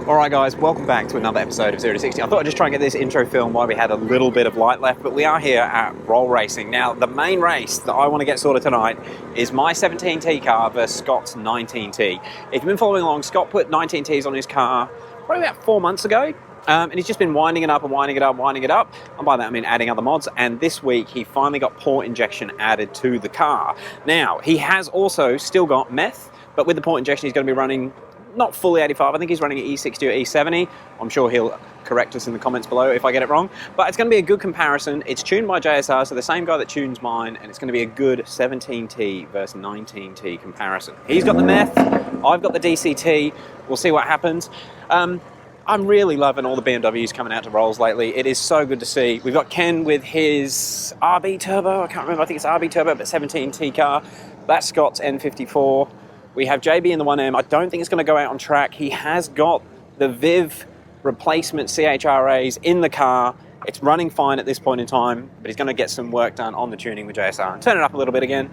Alright guys, welcome back to another episode of 0 to 60. I thought I'd just try and get this intro film while we had a little bit of light left, but we are here at Roll Racing. Now, the main race that I want to get sorted tonight is my 17T car versus Scott's 19T. If you've been following along, Scott put 19Ts on his car probably about 4 months ago, and he's just been winding it up and winding it up. And by that I mean adding other mods, and this week he finally got port injection added to the car. Now, he has also still got meth, but with the port injection he's going to be running not fully 85, I think he's running at E60 or E70. I'm sure he'll correct us in the comments below if I get it wrong. But it's going to be a good comparison. It's tuned by JSR, so the same guy that tunes mine, and it's going to be a good 17T versus 19T comparison. He's got the meth, I've got the DCT. We'll see what happens. I'm really loving all the BMWs coming out to Rolls lately. It is so good to see. We've got Ken with his RB Turbo. I can't remember, I think it's RB Turbo, but 17T car. That's Scott's N54. We have JB in the 1M. I don't think it's going to go out on track. He has got the Viv replacement CHRAs in the car. It's running fine at this point in time, but he's going to get some work done on the tuning with JSR and turn it up a little bit again.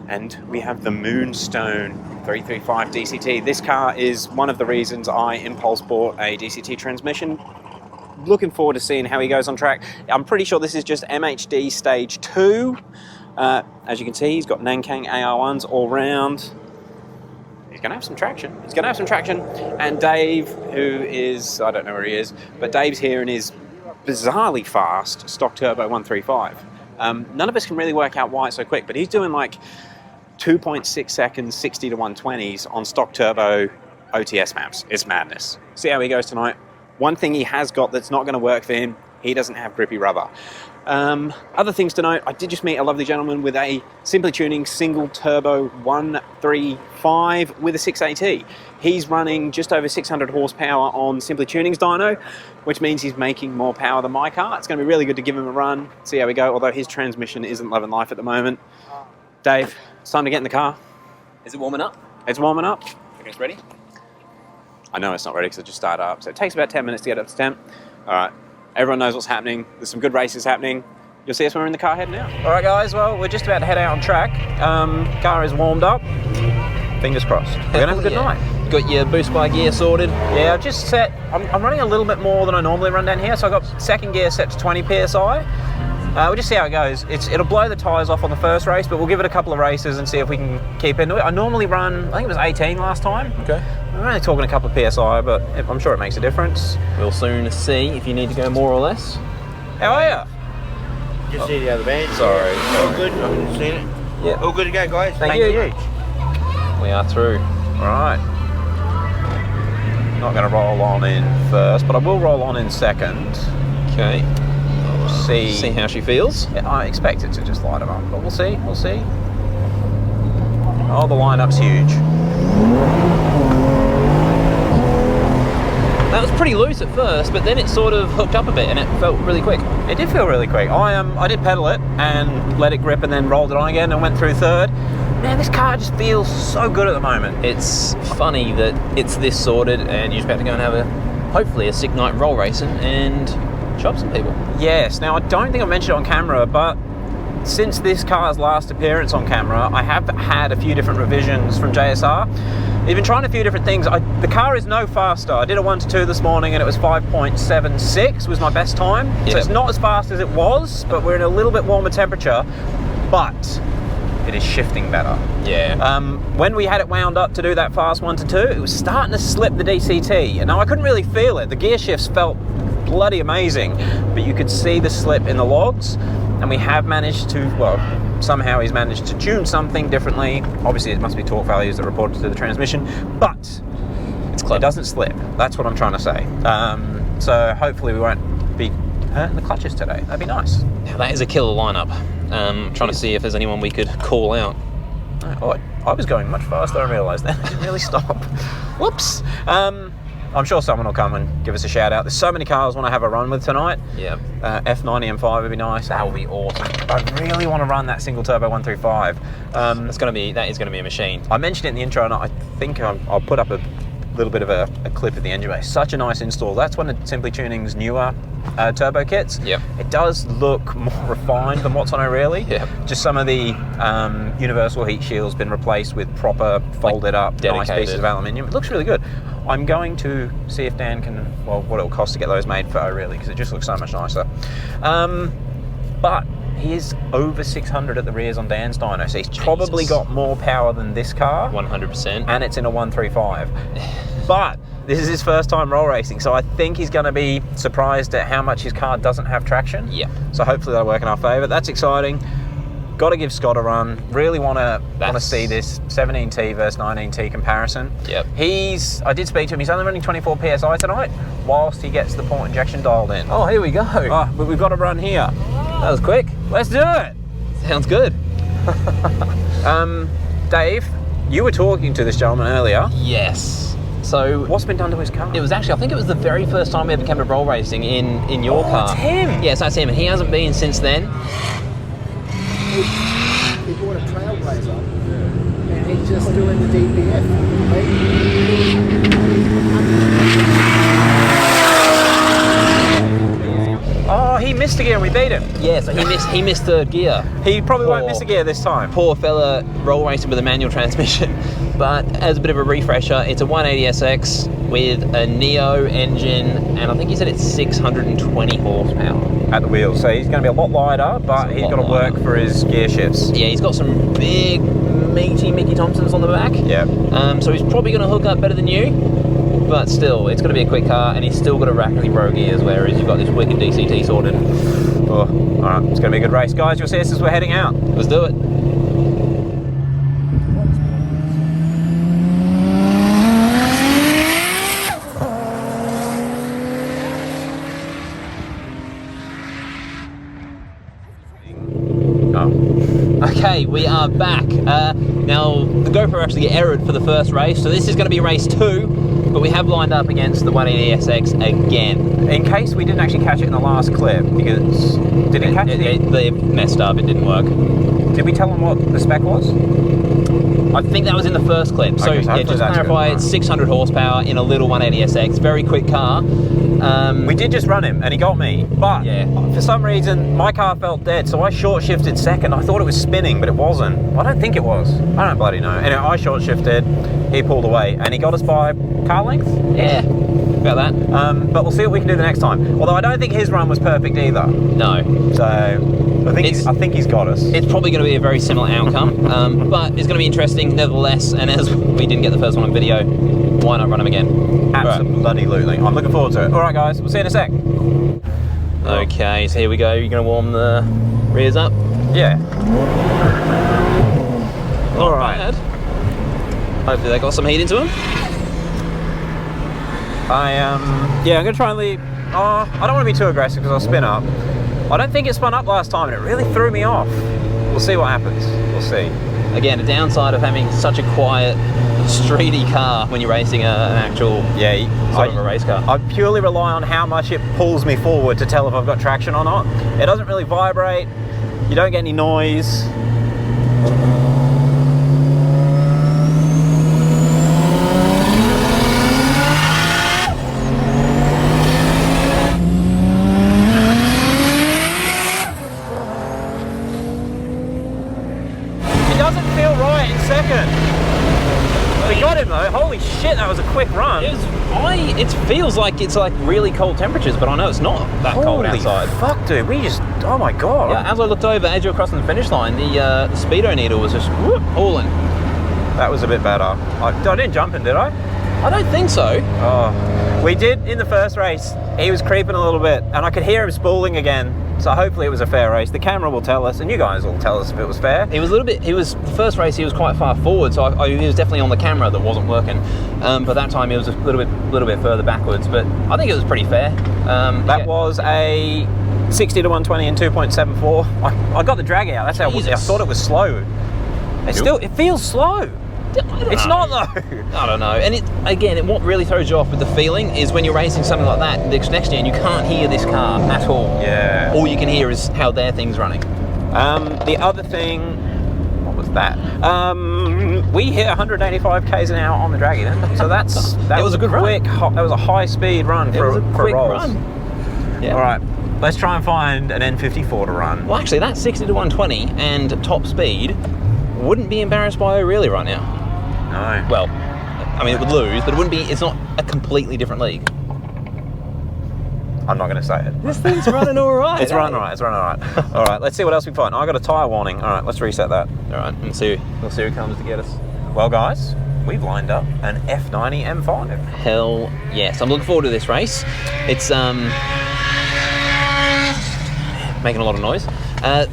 And we have the Moonstone 335 DCT. This car is one of the reasons I impulse bought a DCT transmission. Looking forward to seeing how he goes on track. I'm pretty sure this is just MHD Stage 2. As you can see, he's got Nankang AR1s all round. He's going to have some traction. And Dave, who is, I don't know where he is, but Dave's here in his bizarrely fast stock turbo 135. None of us can really work out why it's so quick, but he's doing like 2.6 seconds, 60 to 120s on stock turbo OTS maps. It's madness. See how he goes tonight. One thing he has got that's not going to work for him, he doesn't have grippy rubber. Other things to note, I did just meet a lovely gentleman with a Simply Tuning single turbo 135 with a 6AT. He's running just over 600 horsepower on Simply Tuning's dyno, which means he's making more power than my car. It's going to be really good to give him a run, see how we go, although his transmission isn't loving life at the moment. Dave, it's time to get in the car. Is it warming up? It's warming up. Think it's ready? I know it's not ready because I just started up, so it takes about 10 minutes to get up to temp. All right. Everyone knows what's happening. There's some good races happening. You'll see us when we're in the car heading out. All right, guys. Well, we're just about to head out on track. Car is warmed up. Fingers crossed. We're going to have a good night. Got your boost by gear sorted? Yeah, I've just set... I'm running a little bit more than I normally run down here, so I've got second gear set to 20 PSI. We'll just see how it goes. It'll blow the tyres off on the first race, but we'll give it a couple of races and see if we can keep into it. I normally run, I think it was 18 last time. Okay. We're only talking a couple of PSI, but I'm sure it makes a difference. We'll soon see if you need to go more or less. How are you? Just see the other band. Sorry. All good. I haven't seen it. Yeah. All good to go, guys. Thank you. We are through. All right. Not going to roll on in first, but I will roll on in second. Okay. See how she feels. Yeah, I expect it to just light them up, but we'll see. Oh, the lineup's huge. That was pretty loose at first, but then it sort of hooked up a bit and it felt really quick. It did feel really quick. I did pedal it and let it grip and then rolled it on again and went through third. Man, this car just feels so good at the moment. It's funny that it's this sorted and you're just about to go and have hopefully a sick night roll racing and chop some people. Yes. Now, I don't think I mentioned it on camera, but since this car's last appearance on camera, I have had a few different revisions from JSR. They've been trying a few different things. The car is no faster. I did a 1 to 2 this morning and it was 5.76 was my best time. Yep. So it's not as fast as it was, but we're in a little bit warmer temperature, but it is shifting better. Yeah. When we had it wound up to do that fast 1 to 2, it was starting to slip the DCT. And now I couldn't really feel it. The gear shifts felt bloody amazing, but you could see the slip in the logs, and we have managed to, well, somehow he's managed to tune something differently. Obviously it must be torque values that are reported to the transmission, but it's clever. It doesn't slip. That's what I'm trying to say. So hopefully we won't be hurting the clutches today. That'd be nice. Now that is a killer lineup. Trying to see if there's anyone we could call out. Oh, I was going much faster than I realised then. I didn't really stop. Whoops. I'm sure someone will come and give us a shout out. There's so many cars I want to have a run with tonight. Yeah. F90 M5 would be nice. That would be awesome. I really want to run that single turbo 135. That is going to be a machine. I mentioned it in the intro, and I think I'll put up the little bit of a clip of the engine bay. Such a nice install. That's one of Simply Tuning's newer turbo kits. Yep. It does look more refined than what's on O'Reilly. Yep. Just some of the universal heat shields been replaced with proper folded up nice dedicated pieces of aluminium. It looks really good. I'm going to see if Dan can, well, what it'll cost to get those made for O'Reilly, because it just looks so much nicer. But he is over 600 at the rears on Dan's dyno, so he's probably got more power than this car. 100%. And it's in a 135. But this is his first time roll racing, so I think he's going to be surprised at how much his car doesn't have traction. Yeah. So hopefully that'll work in our favour. That's exciting. Got to give Scott a run. Really want to see this 17T versus 19T comparison. Yep. I did speak to him. He's only running 24 PSI tonight, whilst he gets the port injection dialed in. Oh, here we go. Oh, but we've got to run here. That was quick. Let's do it. Sounds good. Dave, you were talking to this gentleman earlier. Yes. So What's been done to his car? it was actually, I think it was the very first time we ever came to roll racing in your car. It's him. Yes, that's him, and he hasn't been since then. He bought a Trailblazer and he's just doing the DPF. Oh, he missed a gear and we beat him. Yeah, so he missed third gear. He probably won't Poor- miss a gear this time. Poor fella roll racing with a manual transmission. But as a bit of a refresher, it's a 180SX with a Neo engine, and I think he said it's 620 horsepower. At the wheels, so he's going to be a lot lighter, but It's a he's lot got to work lighter. for his gear shifts. Yeah, he's got some big, meaty Mickey Thompsons on the back. Yeah. So he's probably going to hook up better than you, but still, it's going to be a quick car, and he's still got a rapidly pro gears, whereas you've got this wicked DCT sorted. Oh, all right, it's going to be a good race, guys. You'll see us as we're heading out. Let's do it. Oh. Okay, we are back. Now, the GoPro actually errored for the first race, so this is going to be race 2, but we have lined up against the 180SX again. In case we didn't actually catch it in the last clip, because did it catch it? They messed up, it didn't work. Did we tell them what the spec was? I think that was in the first clip. So, Okay, so yeah, hopefully just to that's clarify, good. it's 600 horsepower in a little 180SX, very quick car. We did just run him and he got me, but Yeah. for some reason my car felt dead, so I short shifted second. I thought it was spinning, but it wasn't. I don't think it was. I don't bloody know. Anyway, I short shifted, he pulled away, and he got us by car length. Yeah, about that. But we'll see what we can do the next time. Although I don't think his run was perfect either. No. So I think he's got us. It's probably going to be a very similar outcome, but it's going to be interesting nevertheless, and as we didn't get the first one on video, why not run them again? Absolutely. I'm looking forward to it. All right, guys, we'll see you in a sec. Okay, so here we go. You're going to warm the rears up. Yeah. Not All right. bad. Hopefully they got some heat into them. I'm gonna try and leave. I don't want to be too aggressive because I'll spin up. I don't think it spun up last time, and it really threw me off. We'll see what happens. We'll see. Again, a downside of having such a quiet, streety car when you're racing an actual sort of a race car. I purely rely on how much it pulls me forward to tell if I've got traction or not. It doesn't really vibrate. You don't get any noise. It doesn't feel right in second. We got him though. Holy shit, that was a quick run. It feels like it's like really cold temperatures, but I know it's not that cold Holy outside. fuck, dude. We just, oh my god. Yeah, as I looked over, as you were crossing the finish line, the speedo needle was just hauling. That was a bit better. I didn't jump in, did I? I don't think so. Oh, we did in the first race. He was creeping a little bit, and I could hear him spooling again. So hopefully it was a fair race. The camera will tell us, and you guys will tell us if it was fair. He was a little bit. The first race. He was quite far forward, so he was definitely on the camera that wasn't working. But that time he was a little bit further backwards. But I think it was pretty fair. That was a 60 to 120 in 2.74. I got the drag out. That's how I thought it was slow. It feels slow. It's not though. I don't know. And what really throws you off with the feeling is when you're racing something like that next year and you can't hear this car at all. Yeah. All you can hear is how their thing's running. The other thing, what was that. We hit 185 k's an hour on the Dragon, so that was a good run. That was a high speed run for a quick Rolls. run. Yeah. All right, let's try and find an N54 to run. Well, actually, that 60 to 120 and top speed wouldn't be embarrassed by O'Reilly right now. No. Well, I mean, it would lose, but it wouldn't be. It's not a completely different league. I'm not going to say it. This thing's running all right. It's running all right. It's running all right. All right, let's see what else we can find. I got a tyre warning. All right, let's reset that. All right, we'll see who comes to get us. Well, guys, we've lined up an F90 M5. Hell yes, I'm looking forward to this race. It's making a lot of noise.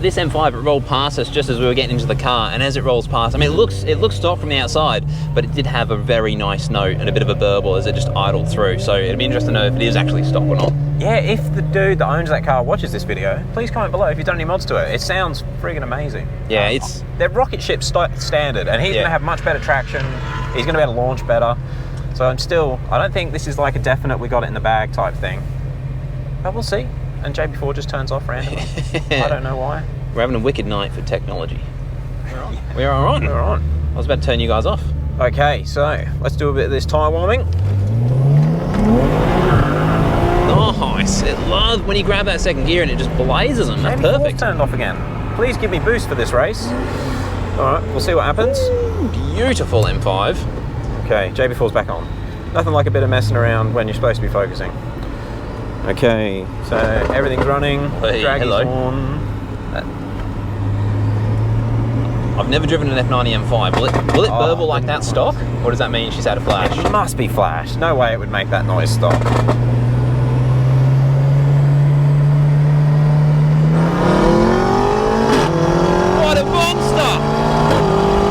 This M5, it rolled past us just as we were getting into the car, and as it rolls past, I mean, it looks stock from the outside, but it did have a very nice note and a bit of a burble as it just idled through. So it'd be interesting to know if it is actually stock or not. Yeah, if the dude that owns that car watches this video, please comment below if you've done any mods to it. It sounds friggin' amazing. Yeah, it's... They're rocket ship standard, and he's going to have much better traction. He's going to be able to launch better. So I don't think this is like a definite we got it in the bag type thing. But we'll see. And JB4 just turns off randomly. I don't know why. We're having a wicked night for technology. We are on. We're on. I was about to turn you guys off. Okay, so let's do a bit of this tyre warming. Nice. It loves when you grab that second gear and it just blazes them. That's JB4's perfect. turned off again. Please give me boost for this race. All right, we'll see what happens. Beautiful M5. Okay, JB4's back on. Nothing like a bit of messing around when you're supposed to be focusing. Okay, so everything's running. Hey, Drag hello. is on. I've never driven an F90 M5. Will it burble like that stock? Or does that mean she's had a flash? It must be flash. No way it would make that noise stop. What a monster!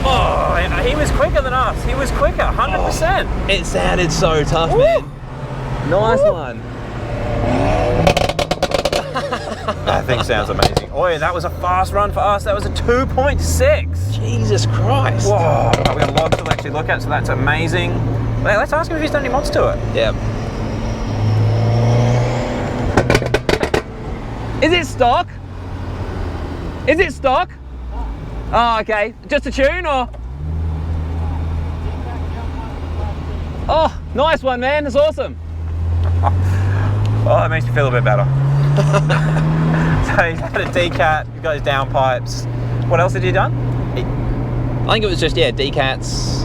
Oh, he was quicker than us. He was quicker, 100%. It sounded so tough, man. Nice one. That thing sounds amazing. Oi, that was a fast run for us. That was a 2.6. Jesus Christ. Whoa. We got logs to actually look at, so that's amazing. Wait, let's ask him if he's done any mods to it. Yeah. Is it stock? Is it stock? Oh, okay. Just a tune or? Oh, nice one, man. That's awesome. Oh, that makes me feel a bit better. So he's had a decat, he's got his downpipes. What else had he done? I think it was just, decats.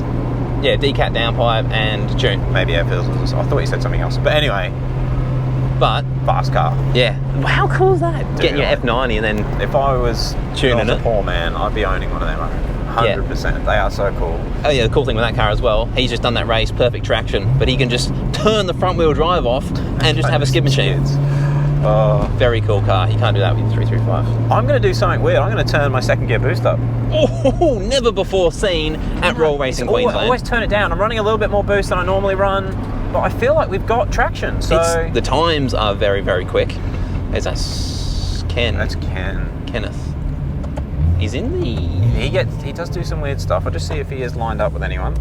Yeah, decat downpipe and tune. Maybe air filters. I thought he said something else. But anyway, But, fast car. yeah. How cool is that? Dude, Getting your F90 and then... If I was Tuning a it. poor man, I'd be owning one of them. 100%. They are so cool. Oh yeah, the cool thing with that car as well, he's just done that race, perfect traction, but he can just turn the front wheel drive off and just have a skid machine. Very cool car. You can't do that with the 335. I'm going to do something weird. I'm going to turn my second gear boost up. Oh, never before seen at Roll Racing Queensland. Always turn it down. I'm running a little bit more boost than I normally run, but I feel like we've got traction. So The times are very, very quick. There's that Ken. that's Ken. Kenneth. He's in the... He does do some weird stuff. I'll just see if he is lined up with anyone.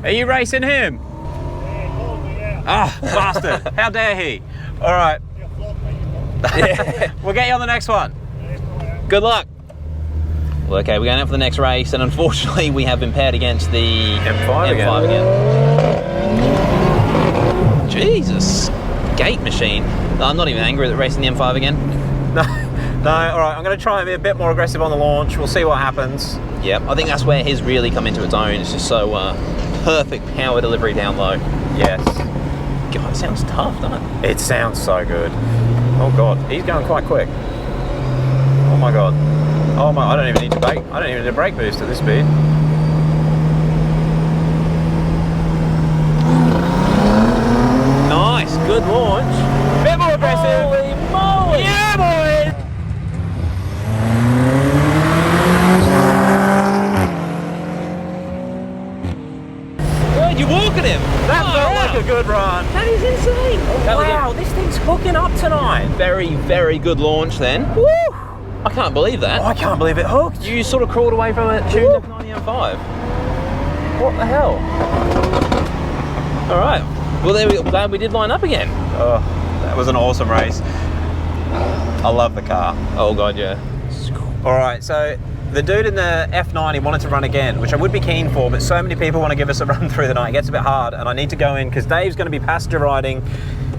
Are you racing him? Ah, bastard. How dare he? All right. We'll get you on the next one. Good luck. Well, okay, we're going out for the next race, and unfortunately we have been paired against the M5 again. Jesus. Gate machine. I'm not even angry at racing the M5 again. No, all right. I'm going to try and be a bit more aggressive on the launch. We'll see what happens. Yep, I think that's where his really come into its own. It's just so perfect power delivery down low. Yes. God, it sounds tough, doesn't it? It sounds so good. Oh God, he's going quite quick. Oh my God. Oh my, I don't even need to brake. I don't even need a brake boost at this speed. Nice, good launch. Bit more aggressive. Holy moly! Yeah, boys. Good, you're walking him. That Oh, felt wow. like a good run. That is insane. That was Wow, this thing's hooking up tonight. a very, very good launch then. Woo! I can't believe that. I can't believe it hooked. You sort of crawled away from a tuned F90 M5. What the hell? All right. Well, there we go. Glad we did line up again. Oh, that was an awesome race. I love the car. Oh god, yeah. All right, so the dude in the F90 wanted to run again, which I would be keen for, but so many people want to give us a run through the night. It gets a bit hard, and I need to go in because Dave's going to be passenger riding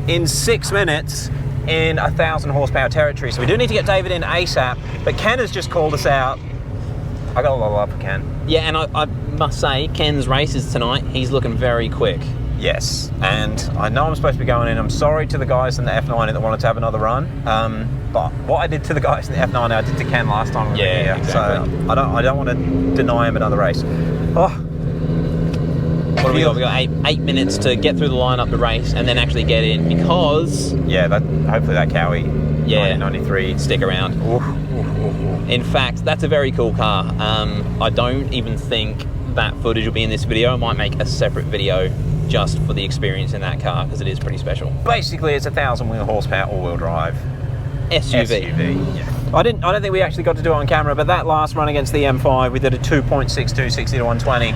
in 6 minutes in 1,000 horsepower territory. So we do need to get David in ASAP, but Ken has just called us out. I got a lot of love for Ken. Yeah, and I must say, Ken's races tonight, he's looking very quick. Yes, and I know I'm supposed to be going in. I'm sorry to the guys in the F90 that wanted to have another run. But what I did to the guys in the F90, I did to Ken last time we were here. Exactly. So I don't want to deny him another race. Oh, What do we got? We got eight minutes to get through the lineup, the race, and then actually get in because yeah, hopefully that Cowie 1993 stick around. Oof. In fact, that's a very cool car. I don't even think that footage will be in this video. I might make a separate video just for the experience in that car because it is pretty special. Basically, it's 1,000 horsepower all-wheel drive SUV. Yeah. I don't think we actually got to do it on camera, but that last run against the M5, we did a 2.62 60 to 120.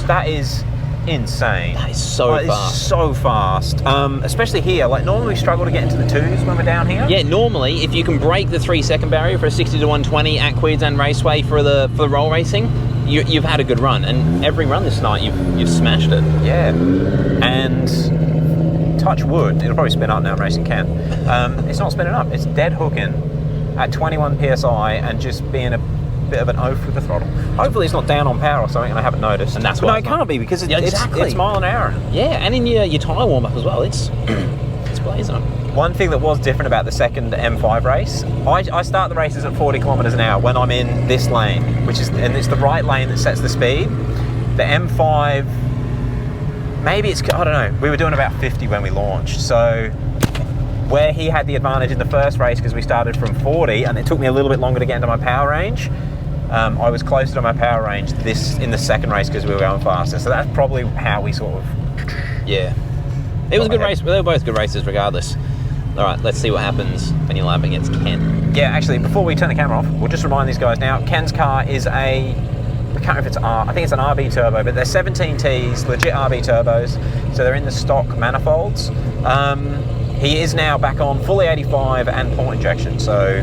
That is insane. That is so fast. It's so fast. Especially here. Like normally we struggle to get into the twos when we're down here. Yeah, normally if you can break the 3-second barrier for a 60 to 120 at Queensland Raceway for the roll racing, you've had a good run. And every run this night you've smashed it. Yeah. And touch wood, it'll probably spin up now, racing Ken. It's not spinning up. It's dead hooking at 21 psi and just being a bit of an oaf with the throttle. Hopefully it's not down on power or something and I haven't noticed. And that's but why no, it's it not. can't be because Yeah, exactly. it's mile an hour. Yeah, and in your tyre warm up as well, it's blazing. One thing that was different about the second M5 race, I start the races at 40 kilometers an hour when I'm in this lane, and it's the right lane that sets the speed. The M5, maybe I don't know, we were doing about 50 when we launched, so where he had the advantage in the first race because we started from 40 and it took me a little bit longer to get into my power range, I was closer to my power range in the second race because we were going faster, so that's probably how we sort of... Yeah. It was a good race. They were both good races regardless. All right, let's see what happens when you lap against Ken. Yeah, actually, before we turn the camera off, we'll just remind these guys now, Ken's car is I can't remember if it's I think it's an RB turbo, but they're 17Ts, legit RB turbos, so they're in the stock manifolds. He is now back on fully 85 and port injection, so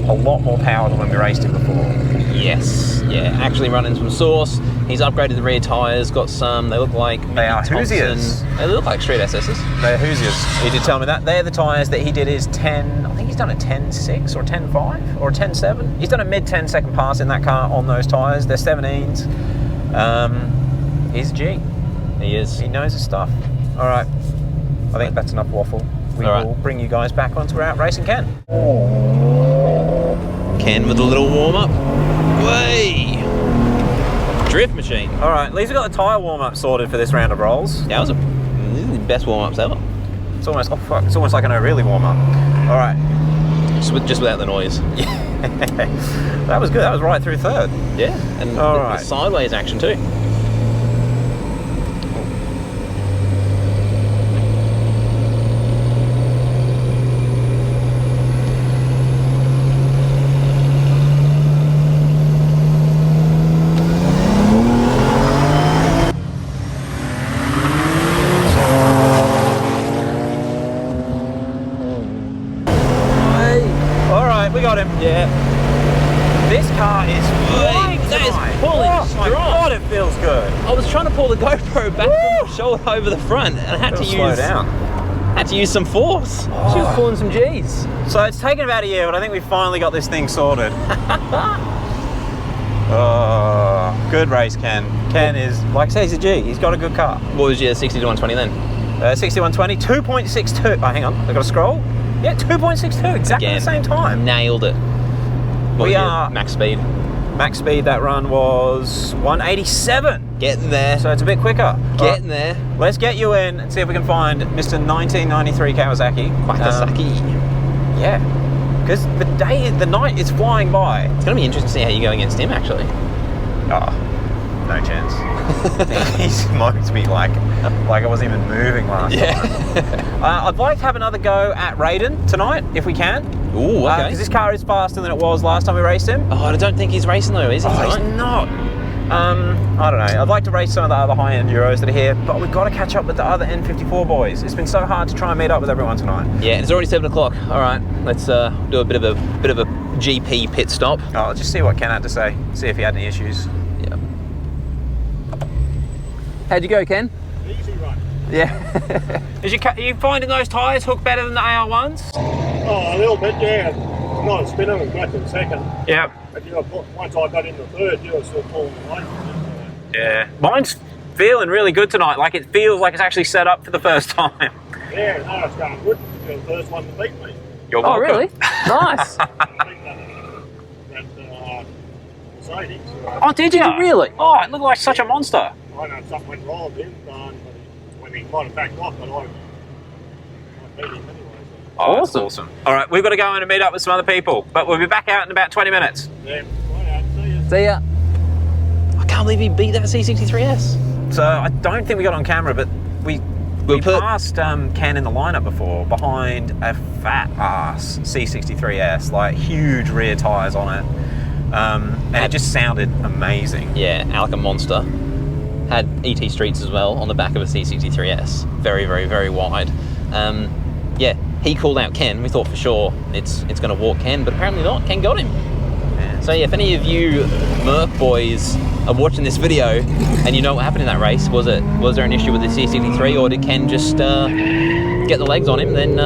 a lot more power than when we raced him before. Yes, yeah, actually running some sauce. He's upgraded the rear tyres, got some, they look like... They are Hoosiers. They look like street SSs. They're Hoosiers. He did tell me that. They're the tyres that he did his 10, I think he's done a 10.6 or 10.5 or a 10.7. He's done a mid 10-second pass in that car on those tyres. They're 17s. He's a G. He is. He knows his stuff. All right, I think that's enough waffle. We will bring you guys back once we're out racing Ken. Ken with a little warm-up. Way! Drift machine. All right, Lee's got the tyre warm-up sorted for this round of rolls. That was the best warm-ups ever. It's almost, oh fuck, it's almost like an O'Reilly warm-up. All right. Just without the noise. Yeah. That was good, that was right through third. Yeah, and the sideways action too. We got him. Yeah. This car is flying that is tonight. pulling Oh my strong. God, it feels good. I was trying to pull the GoPro back from the shoulder over the front and I had to Slow down. Had to use some force. She was pulling some G's. So it's taken about a year, but I think we finally got this thing sorted. Oh, good race, Ken. Ken is, like I say, he's a G. He's got a good car. What was your 60 to 120 then? 6120, 2.62. Oh, hang on, I've got to scroll. Yeah, 2.62, exactly Again, the same time. Nailed it. What was your max speed? Max speed, that run was 187. Getting there. So it's a bit quicker. Getting there. Let's get you in and see if we can find Mr. 1993 Kawasaki. Kawasaki. Yeah, because the night is flying by. It's going to be interesting to see how you go against him, actually. Oh, no chance. He smoked me like I wasn't even moving last time. I'd like to have another go at Raiden tonight, if we can. Ooh, okay. Because this car is faster than it was last time we raced him. Oh, I don't think he's racing though, is he? Oh, he's not. I don't know. I'd like to race some of the other high-end Euros that are here, but we've got to catch up with the other N54 boys. It's been so hard to try and meet up with everyone tonight. Yeah, it's already 7 o'clock. All right, let's do a bit of a GP pit stop. Oh, let's just see what Ken had to say. See if he had any issues. Yeah. How'd you go, Ken? Easy run. Yeah. Are you finding those tyres hook better than the AR1s? Oh, a little bit, yeah. Not a spinner was back in second. Yeah. But once I got into third, you were still pulling away. Yeah. Mine's feeling really good tonight. Like it feels like it's actually set up for the first time. Yeah, no, it's going good. You're the first one to beat me. You're Oh, welcome. really? Nice. I think that Mercedes. Oh, did you? Really? Oh, it looked like such a monster. I know something went wrong with him, but when he might have backed off, but I beat him anyway. Oh, that's awesome. All right, we've got to go in and meet up with some other people, but we'll be back out in about 20 minutes. Yeah, right, see you. See ya. I can't believe he beat that C63S. So I don't think we got on camera, but we passed Ken in the lineup before behind a fat ass C63S, like huge rear tyres on it, and it just sounded amazing. Yeah, Alka Monster. Had ET Streets as well on the back of a C63S. Very, very, very wide. Yeah, he called out Ken. We thought for sure it's going to walk Ken, but apparently not. Ken got him. Yeah. So yeah, if any of you Merc boys are watching this video and you know what happened in that race, was there an issue with the C63, or did Ken just get the legs on him? Then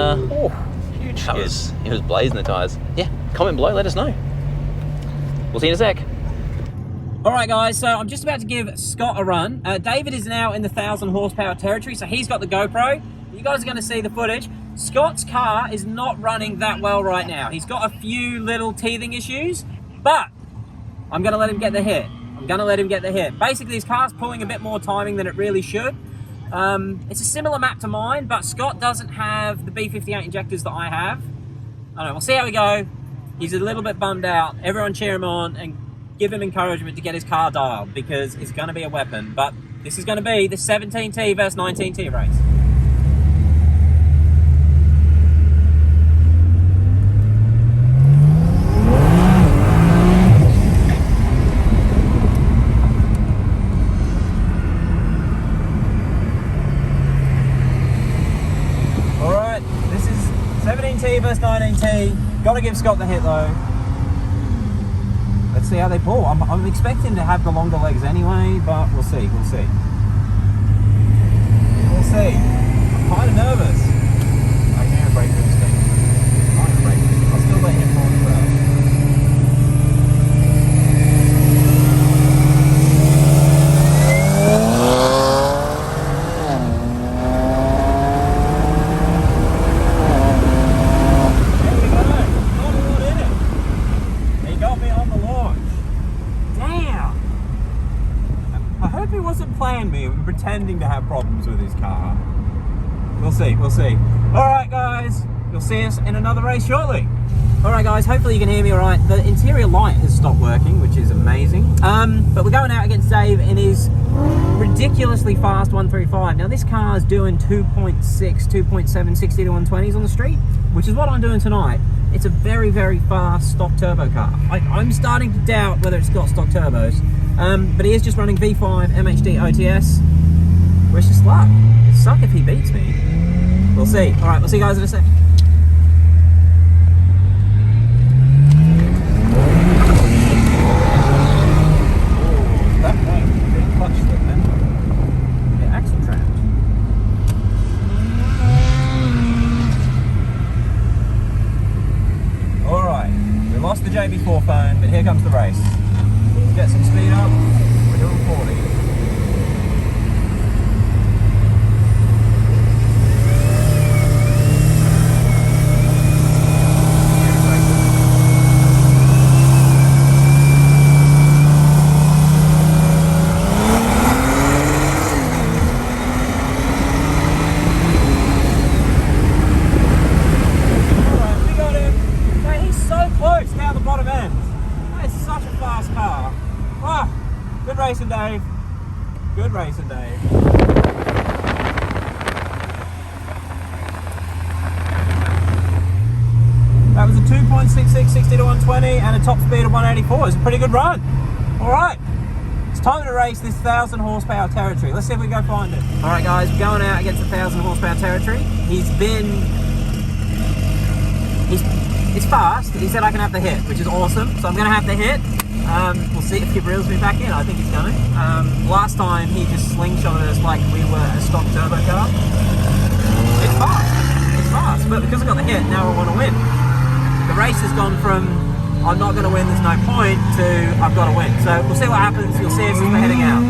Huge he was blazing the tyres. Yeah, comment below, let us know. We'll see you in a sec. All right, guys, so I'm just about to give Scott a run. David is now in the 1,000 horsepower territory, so he's got the GoPro. You guys are going to see the footage. Scott's car is not running that well right now. He's got a few little teething issues, but I'm going to let him get the hit. Basically, his car's pulling a bit more timing than it really should. It's a similar map to mine, but Scott doesn't have the B58 injectors that I have. I don't know, we'll see how we go. He's a little bit bummed out. Everyone cheer him on and give him encouragement to get his car dialed, because it's going to be a weapon. But this is going to be the 17T versus 19T race. All right, this is 17T versus 19T. Got to give Scott the hit though. Let's see how they pull. I'm expecting to have the longer legs anyway, but we'll see. We'll see. I'm kind of nervous. I can't break this thing. I'll still let him pull as well. There we go. Not a lot in it. He got me on the launch. Damn. I hope he wasn't playing me and pretending to have problems with his car. We'll see. Alright guys, you'll see us in another race shortly. Alright guys, hopefully you can hear me alright. The interior light has stopped working, which is amazing. But we're going out against Dave in his ridiculously fast 135. Now this car is doing 2.6, 2.7, 60 to 120s on the street, which is what I'm doing tonight. It's a very, very fast stock turbo car. I'm starting to doubt whether it's got stock turbos. But he is just running V5 MHD OTS. Wish us luck. It'd suck if he beats me. We'll see. Alright, we'll see you guys in a sec. That might be a clutch slip then. Yeah, axle trapped. Alright, we lost the JB4 phone, but here comes the race. Let's get some speed up. We're doing 40. Racing, Dave. Good racing, Dave. That was a 166, 60 to 120, and a top speed of 184. It's a pretty good run. All right, it's time to race this 1,000 horsepower territory. Let's see if we can go find it. All right, guys, we're going out against the 1,000 horsepower territory. It's fast. He said I can have the hit, which is awesome. So I'm going to have the hit. We'll see if he reels me back in. I think he's going to. Last time he just slingshotted us like we were a stock turbo car. It's fast. It's fast. But because I got the hit, now I want to win. The race has gone from I'm not going to win, there's no point, to I've got to win. So we'll see what happens. You'll see us as we're heading out.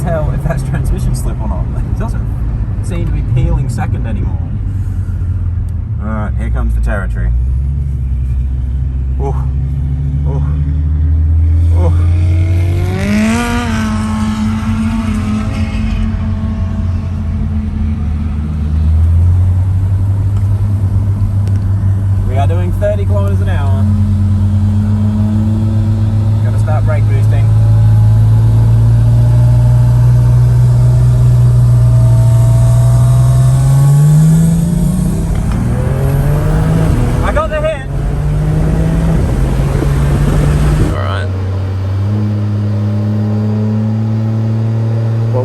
Tell if that's transmission slip or not. It doesn't seem to be peeling second anymore. Alright, here comes the territory. Oh, oh, oh. We are doing 30 kilometers an hour. Gotta start brake boosting.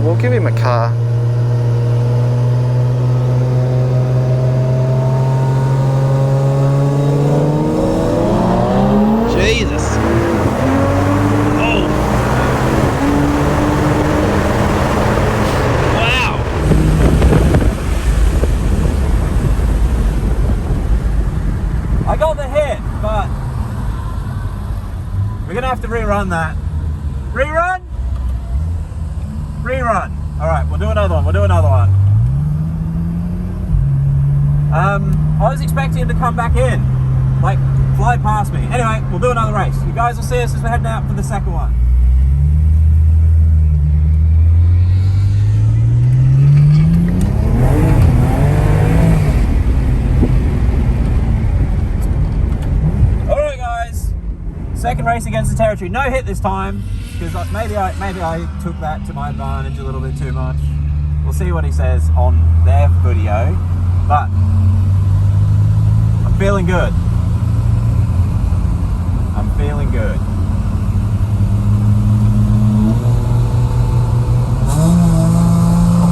We'll give him a car. Jesus. Oh. Wow. I got the hit, but we're gonna have to rerun that. Rerun? Rerun. Alright, we'll do another one. I was expecting him to come back in. Like, fly past me. Anyway, we'll do another race. You guys will see us as we're heading out for the second one. Alright guys, second race against the territory. No hit this time. Because maybe I took that to my advantage a little bit too much. We'll see what he says on their video, but I'm feeling good. I'm feeling good.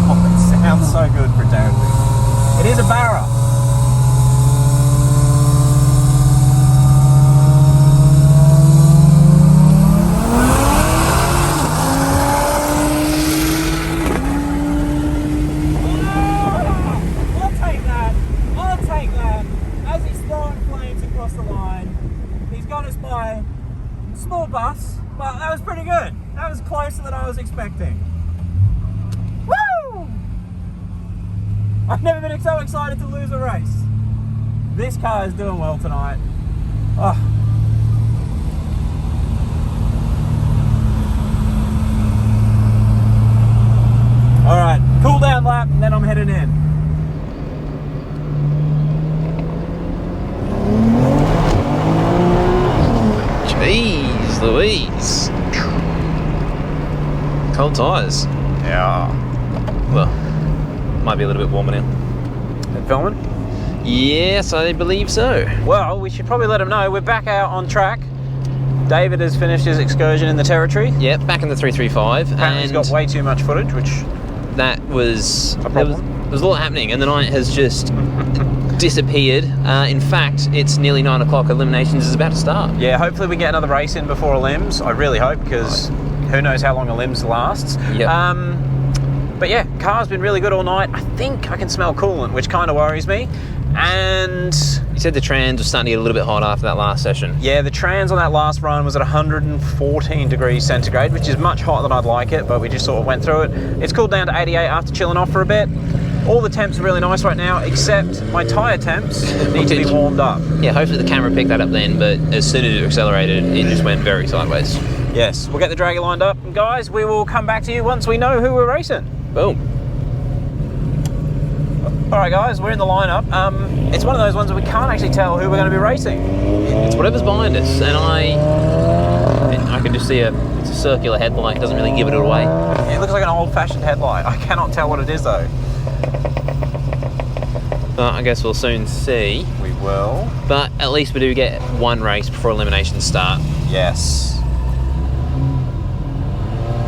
Oh, it sounds so good for territory. It is a Barra. Small bus, but that was pretty good. That was closer than I was expecting. Woo! I've never been so excited to lose a race. This car is doing well tonight. Oh. Alright, cool down lap and then I'm heading in. Jeez Louise. Cold tyres. Yeah. Well, might be a little bit warmer now. Been filming? Yes, I believe so. Well, we should probably let them know we're back out on track. David has finished his excursion in the territory. Yep, back in the 335. Apparently he's got way too much footage, which that was a problem. There was a lot happening, and the night has just disappeared. In fact, it's nearly 9 o'clock. Eliminations is about to start. Yeah, hopefully we get another race in before Elims. I really hope, because who knows how long Elims lasts. Yep. But yeah, car's been really good all night. I think I can smell coolant, which kind of worries me. And you said the trans was starting to get a little bit hot after that last session. yeah, the trans on that last run was at 114 degrees centigrade, which is much hotter than I'd like it, but we just sort of went through it. It's cooled down to 88 after chilling off for a bit. All the temps are really nice right now, except my tyre temps need to be warmed up. Yeah, hopefully the camera picked that up then, but as soon as it accelerated, it just went very sideways. Yes, we'll get the dragger lined up, and guys, we will come back to you once we know who we're racing. Boom. All right, guys, we're in the lineup. It's one of those ones where we can't actually tell who we're going to be racing. It's whatever's behind us, and I can just see it's a circular headlight. It doesn't really give it away. It looks like an old-fashioned headlight. I cannot tell what it is though. But I guess we'll soon see. We will. But at least we do get one race before eliminations start. Yes.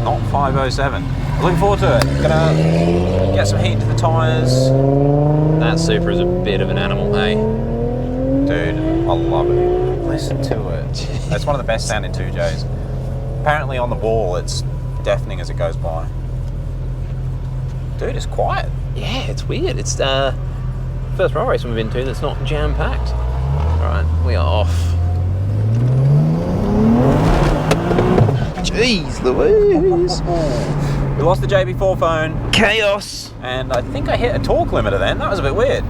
Not 5:07. Looking forward to it. Gonna get some heat to the tyres. That Supra is a bit of an animal, hey? Dude, I love it. Listen to it. It's one of the best sounding 2Js. Apparently on the ball, it's deafening as it goes by. Dude, it's quiet. Yeah, it's weird. It's first roll race we've been to that's not jam-packed. All right, we are off. Jeez Louise. We lost the JB4 phone, Chaos. and I think I hit a torque limiter then. That was a bit weird.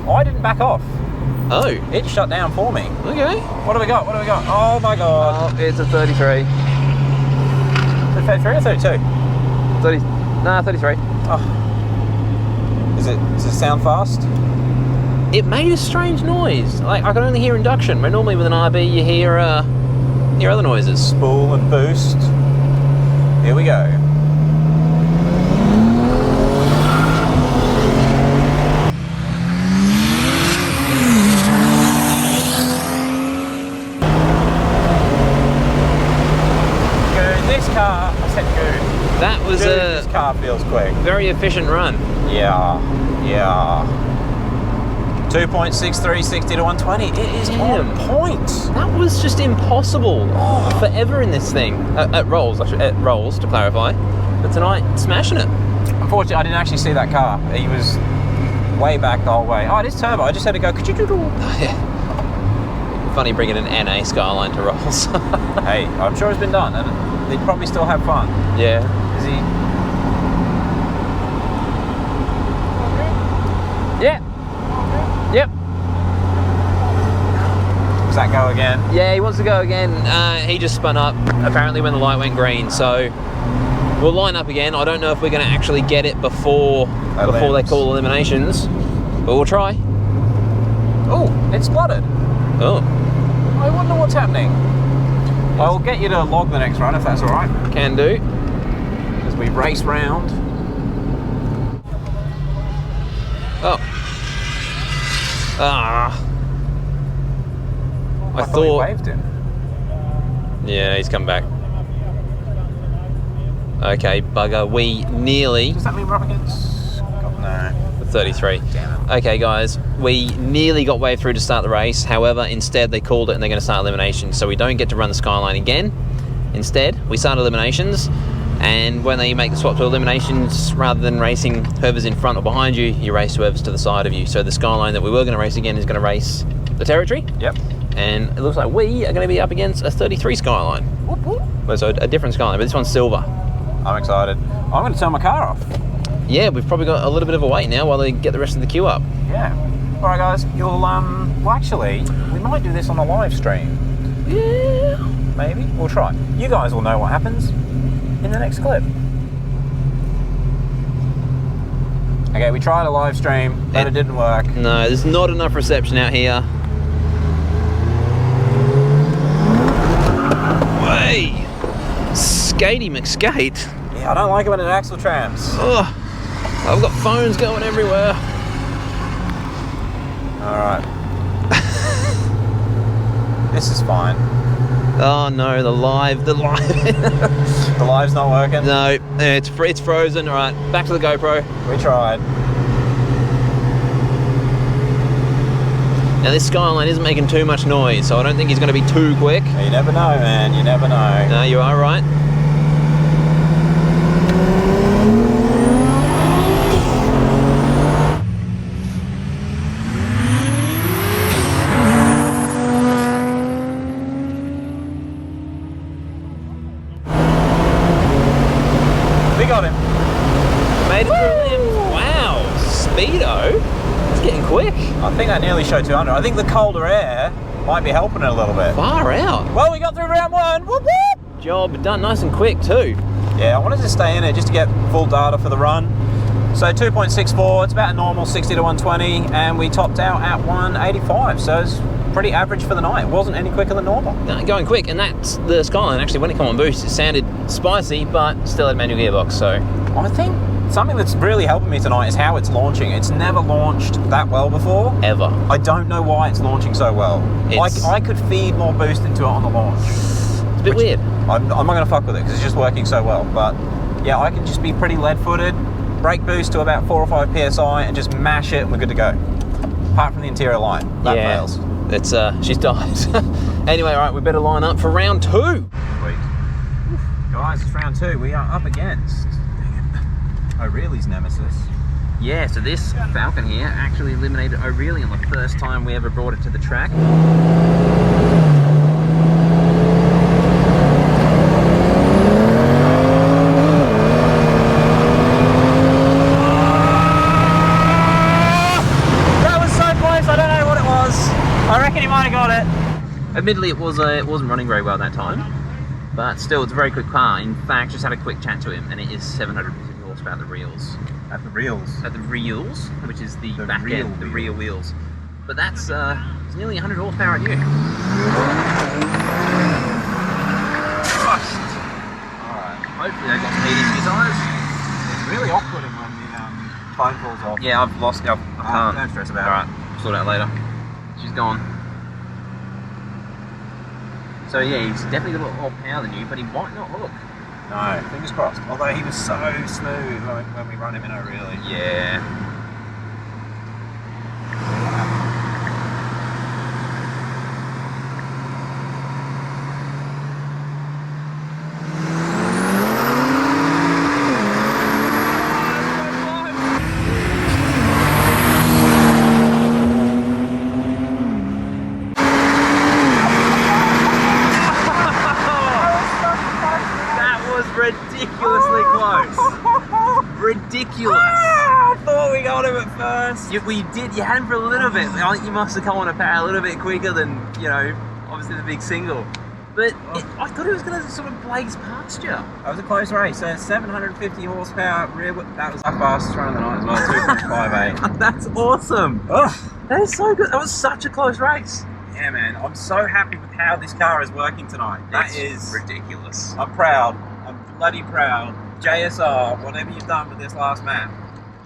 I didn't back off. Oh, It shut down for me. okay. What do we got? What do we got? Oh my god. Oh, it's a 33. 33 or 32? 33. Oh. Does it sound fast? It made a strange noise. Like, I could only hear induction, where normally with an RB you hear other noises. Spool and boost. Here we go. This car, I said good. That was Dude, a this car feels quick. very efficient run. Yeah. 2.63, 60 to 120. It is Damn. on point. That was just impossible forever in this thing. At Rolls, at Rolls to clarify. But tonight, smashing it. Unfortunately, I didn't actually see that car. He was way back the whole way. Oh, it is turbo. I just had to go. Yeah. Funny bringing an NA Skyline to Rolls. Hey, I'm sure it's been done, and they'd probably still have fun. Yeah. Is he? Yeah. Yep. Does that go again? Yeah, he wants to go again. He just spun up, apparently when the light went green, so we'll line up again. I don't know if we're going to actually get it before they call eliminations, but we'll try. Oh, it's flooded. Oh, I wonder what's happening. I'll get you to log the next run if that's all right, can do. as we race round. Oh. Ah. I thought you waved him. Yeah, he's come back. Okay, bugger. We nearly... Does that mean we're up against? God, no. 33. Damn it. Okay, guys, we nearly got waved through to start the race. However, instead they called it and they're going to start eliminations, so we don't get to run the Skyline again. Instead, we start eliminations, and when they make the swap to eliminations, rather than racing whoever's in front or behind you, you race whoever's to the side of you. So the Skyline that we were going to race again is going to race the territory. Yep. And it looks like we are going to be up against a 33 Skyline. Whoop, whoop. Well, so a different Skyline, but this one's silver. I'm excited. I'm going to turn my car off. Yeah, we've probably got a little bit of a wait now while they get the rest of the queue up. Yeah. All right, guys. You'll well, actually, we might do this on a live stream. Yeah. Maybe we'll try. You guys will know what happens in the next clip. Okay, we tried a live stream, but it didn't work. No, there's not enough reception out here. Way! Skatey McSkate. Yeah, I don't like it when it axle trams. Oh, I've got phones going everywhere. All right. This is fine. Oh no, the live. The live's not working. No, it's frozen. All right, back to the GoPro. We tried. Now this Skyline isn't making too much noise, so I don't think he's going to be too quick. You never know, man. You never know. No, you are right. We got him. Made it through limbs. Wow, speedo. It's getting quick. I think I nearly showed 200. I think the colder air might be helping it a little bit. Far out. Well, we got through round one. Whoop, whoop. Job done nice and quick too. Yeah, I wanted to stay in it just to get full data for the run. So 2.64, it's about a normal 60 to 120, and we topped out at 185. So it's pretty average for the night. It wasn't any quicker than normal. Going quick, and that's the Skyline. Actually, when it came on boost, it sounded spicy, but still had manual gearbox. So I think something that's really helping me tonight is how it's launching. It's never launched that well before. ever. I don't know why it's launching so well. It's- I could feed more boost into it on the launch. It's a bit weird. I'm not going to fuck with it because it's just working so well. But yeah, I can just be pretty lead-footed, brake boost to about 4 or 5 psi, and just mash it, and we're good to go. Apart from the interior line, that fails. It's she's died. Anyway, all right, we better line up for round 2. Sweet. Guys, it's round 2. We are up against O'Reilly's nemesis. Yeah, so this Falcon here actually eliminated O'Reilly on the first time we ever brought it to the track. That was so close, I don't know what it was. I reckon he might have got it. Admittedly, it wasn't running very well that time, but still, it's a very quick car. In fact, just had a quick chat to him, and it is 750 horsepower at the reels. At the reels. At the reels, which is the back real end, the rear wheels. But that's it's nearly 100 horsepower new. Christ. Alright. Hopefully, they got some heat in his eyes. It's really off-putting when the phone falls off. Yeah, I've lost. I can't. Don't stress about All right, sort out later. She's gone. So yeah, he's definitely got a lot more power than you, but he might not look. No, fingers crossed. Although he was so smooth when we run him in O'Reilly. Yeah. Ridiculously close. Ridiculous. I thought we got him at first. We did. You had him for a little bit. I think you must have come on a power a little bit quicker than, you know, obviously the big single. But I thought it was going to sort of blaze past you. That was a close race. 750 horsepower rear. That was our fastest run of the night as well. 2.58. That's awesome. Ugh. That is so good. That was such a close race. Yeah, man. I'm so happy with how this car is working tonight. That It's is ridiculous. I'm proud. I'm bloody proud. JSR, whatever you've done with this last map,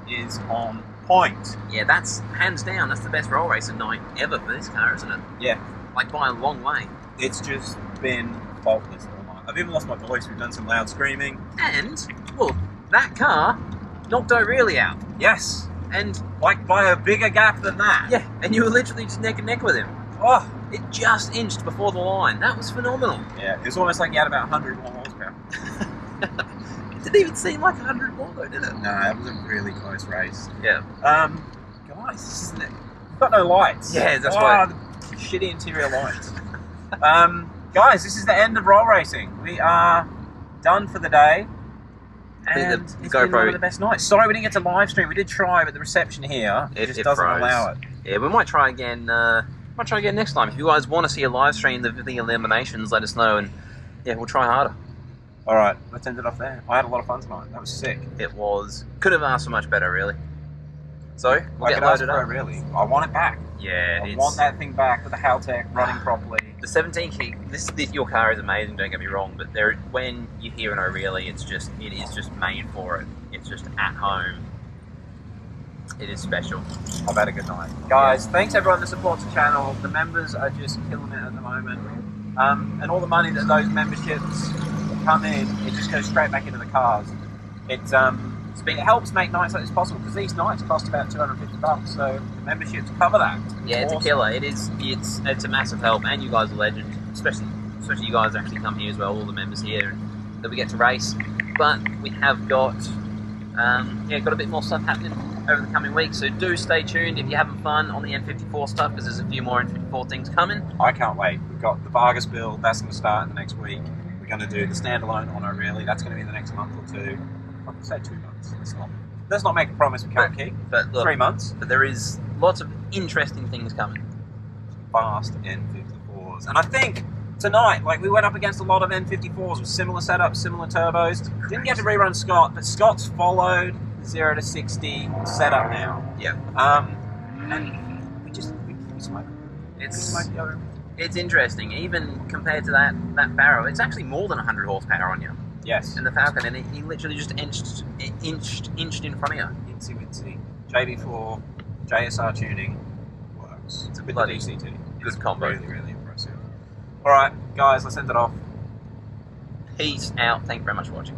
is on point. Yeah, that's hands down. That's the best roll race of night ever for this car, isn't it? Yeah, Like by a long way. it's just been faultless all night. I've even lost my voice. We've done some loud screaming. And well, that car knocked O'Reilly out. Yes, And like by a bigger gap than that. yeah, and you were literally just neck and neck with him. Oh, It just inched before the line. That was phenomenal. yeah. It was almost like you had about 100 more horsepower. It didn't even seem like 100 more though, did it? No, it was a really close race. Yeah. Guys, this isn't it. We've got no lights. Yeah, that's right. The shitty interior lights. Guys, this is the end of roll racing. We are done for the day. And it's been GoPro- one of the best nights. Sorry we didn't get to live stream. We did try, but the reception here just doesn't froze. allow it. Yeah, we might try again. Might try again next time. If you guys want to see a live stream of the eliminations, let us know, and yeah, we'll try harder. All right, let's end it off there. I had a lot of fun tonight. That was sick. It was could have asked for much better, really. So we'll I get could ask loaded for it up. really. I want it back. Yeah, I it's want that thing back with the Haltech running properly. the 17 kick. This your car is amazing. Don't get me wrong, but there when you hear an O'Reilly, it is just made for it. It's just at home. It is special. I've had a good night. Guys, thanks everyone that supports the channel. The members are just killing it at the moment. And all the money that those memberships come in, it just goes straight back into the cars. It helps make nights like this possible because these nights cost about $250, so the memberships cover that. Yeah, it's Awesome. a killer. It's a massive help, and you guys are legends. Especially you guys actually come here as well. All the members here that we get to race. But we have got got a bit more stuff happening over the coming weeks. So do stay tuned if you're having fun on the N54 stuff because there's a few more N54 things coming. I can't wait. We've got the Vargas build, that's going to start in the next week. We're going to do the standalone on O'Reilly, that's going to be in the next month or two. I could say 2 months. Let's not make a promise we can't keep. But look, 3 months. But there is lots of interesting things coming. Fast N54s. And I think tonight, like we went up against a lot of N54s with similar setups, similar turbos. Didn't get to rerun Scott, but Scott's followed 0 to 60 setup now. Yeah. And we smoke. It's interesting, even compared to that Barrow. It's actually more than 100 horsepower on you. Yes. And the Falcon, and he literally just inched in front of you. Incy wincy. JB4 JSR tuning works. It's a with bloody the DCT. good It's combo. Really, really impressive. All right, guys, let's end it off. Peace out. Thank you very much for watching.